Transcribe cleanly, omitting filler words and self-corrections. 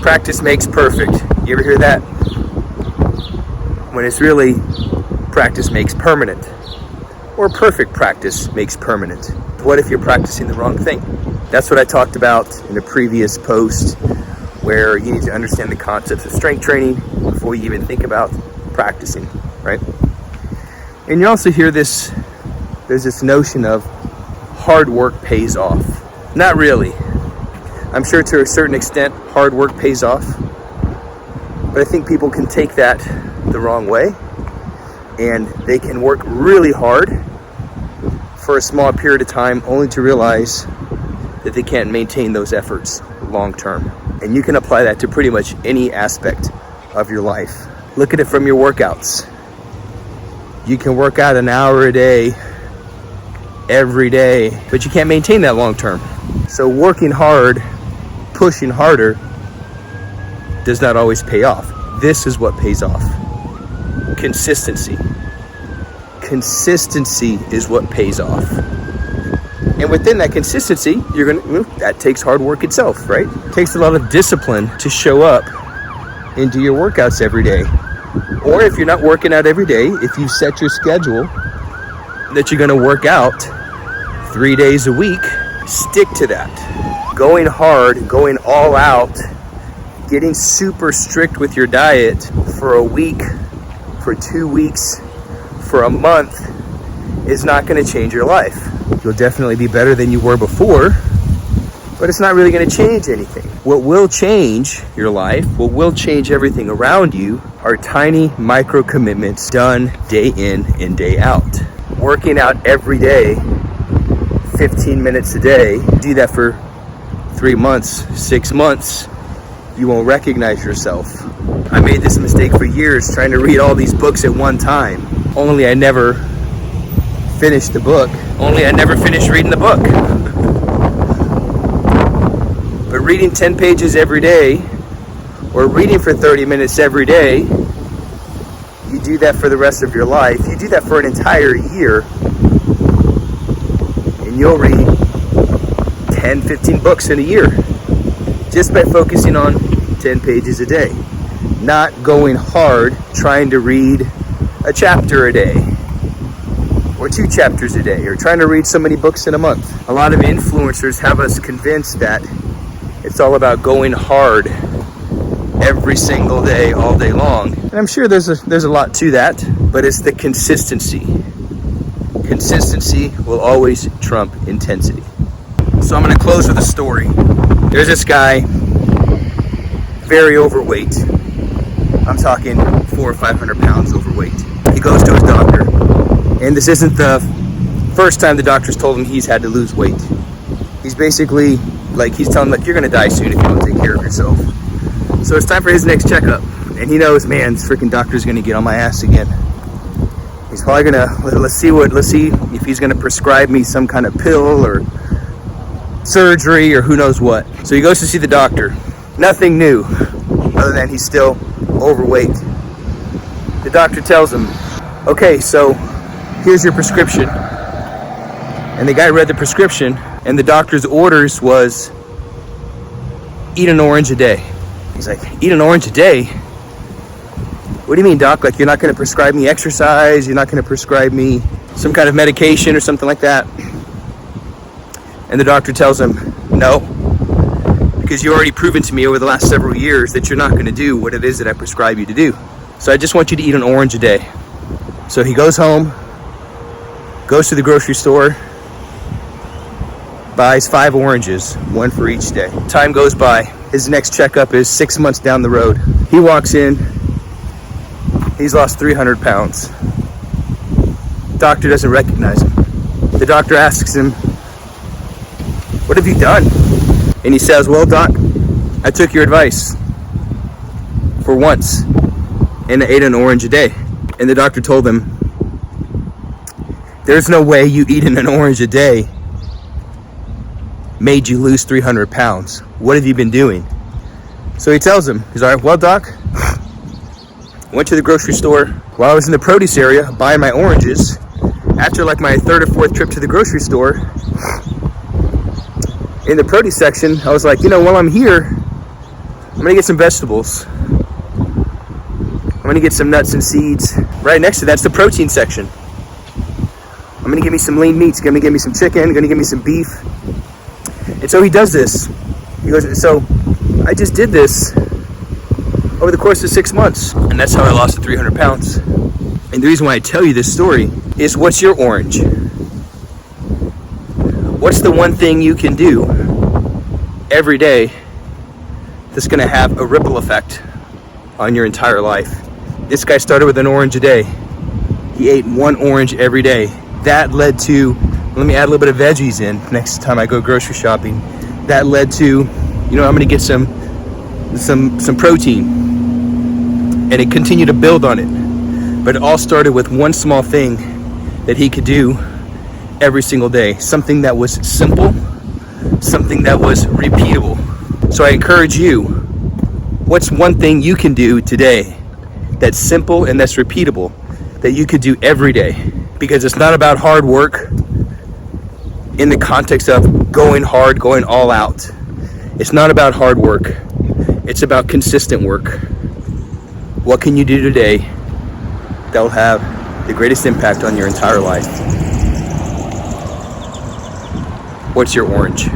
Practice makes perfect. You ever hear that? When it's really practice makes permanent. Or perfect practice makes permanent. What if you're practicing the wrong thing? That's what I talked about in a previous post, where you need to understand the concepts of strength training before you even think about practicing, right? And you also hear this, there's this notion of hard work pays off. Not really. I'm sure to a certain extent hard work pays off, but I think people can take that the wrong way, and they can work really hard for a small period of time only to realize that they can't maintain those efforts long term. And you can apply that to pretty much any aspect of your life. Look at it from your workouts. You can work out an hour a day, every day, but you can't maintain that long term. So working hard, pushing harder, does not always pay off. This is what pays off. Consistency. Consistency is what pays off. And within that consistency, that takes hard work itself, right? It takes a lot of discipline to show up and do your workouts every day. Or if you're not working out every day, if you set your schedule that you're gonna work out 3 days a week, stick to that. Going hard, going all out, getting super strict with your diet for a week, for 2 weeks, for a month is not gonna change your life. You'll definitely be better than you were before, but it's not really gonna change anything. What will change your life, what will change everything around you, are tiny micro commitments done day in and day out. Working out every day, 15 minutes a day, do that for 3 months, 6 months, you won't recognize yourself. I made this mistake for years, trying to read all these books at one time. Only I never finished the book. Only I never finished reading the book. But reading 10 pages every day, or reading for 30 minutes every day, you do that for the rest of your life. You do that for an entire year, and you'll read 10, 15 books in a year, just by focusing on 10 pages a day. Not going hard trying to read a chapter a day, or 2 chapters a day, or trying to read so many books in a month. A lot of influencers have us convinced that it's all about going hard every single day, all day long. And I'm sure there's a lot to that, but it's the consistency. Consistency will always trump intensity. So I'm gonna close with a story. There's this guy, very overweight. I'm talking 400 or 500 pounds overweight. He goes to his doctor, and this isn't the first time the doctor's told him he's had to lose weight. He's basically, he's telling him, you're gonna die soon if you don't take care of yourself. So it's time for his next checkup, and he knows, man, this freaking doctor's gonna get on my ass again. He's probably gonna, let's see if he's gonna prescribe me some kind of pill or surgery or who knows what. So he goes to see the doctor. Nothing new, other than he's still overweight. The doctor tells him, okay, so here's your prescription. And the guy read the prescription, and the doctor's orders was, eat an orange a day. He's like, eat an orange a day? What do you mean, doc? You're not gonna prescribe me exercise? You're not gonna prescribe me some kind of medication or something like that? And the doctor tells him, no, because you already proven to me over the last several years that you're not gonna do what it is that I prescribe you to do. So I just want you to eat an orange a day. So he goes home, goes to the grocery store, buys 5 oranges, 1 for each day. Time goes by. His next checkup is 6 months down the road. He walks in, he's lost 300 pounds. Doctor doesn't recognize him. The doctor asks him, what have you done? And he says, well, doc, I took your advice for once and I ate an orange a day. And the doctor told him, there's no way you eating an orange a day made you lose 300 pounds. What have you been doing? So he tells him, he's all right, well, doc, went to the grocery store while I was in the produce area buying my oranges. After my 3rd or 4th trip to the grocery store, in the produce section, I was like, while I'm here, I'm gonna get some vegetables. I'm gonna get some nuts and seeds. Right next to that's the protein section. I'm gonna give me some lean meats, gonna give me some chicken, gonna give me some beef. And so he does this. He goes, so I just did this over the course of 6 months. And that's how I lost the 300 pounds. And the reason why I tell you this story is, what's your orange? What's the one thing you can do every day that's gonna have a ripple effect on your entire life? This guy started with an orange a day. He ate one orange every day. That led to, let me add a little bit of veggies in next time I go grocery shopping. That led to, you know, I'm gonna get some protein. And it continued to build on it. But it all started with one small thing that he could do every single day. Something that was simple, something that was repeatable. So I encourage you, what's one thing you can do today that's simple and that's repeatable, that you could do every day? Because it's not about hard work in the context of going hard, going all out. It's not about hard work. It's about consistent work. What can you do today that will have the greatest impact on your entire life? What's your orange?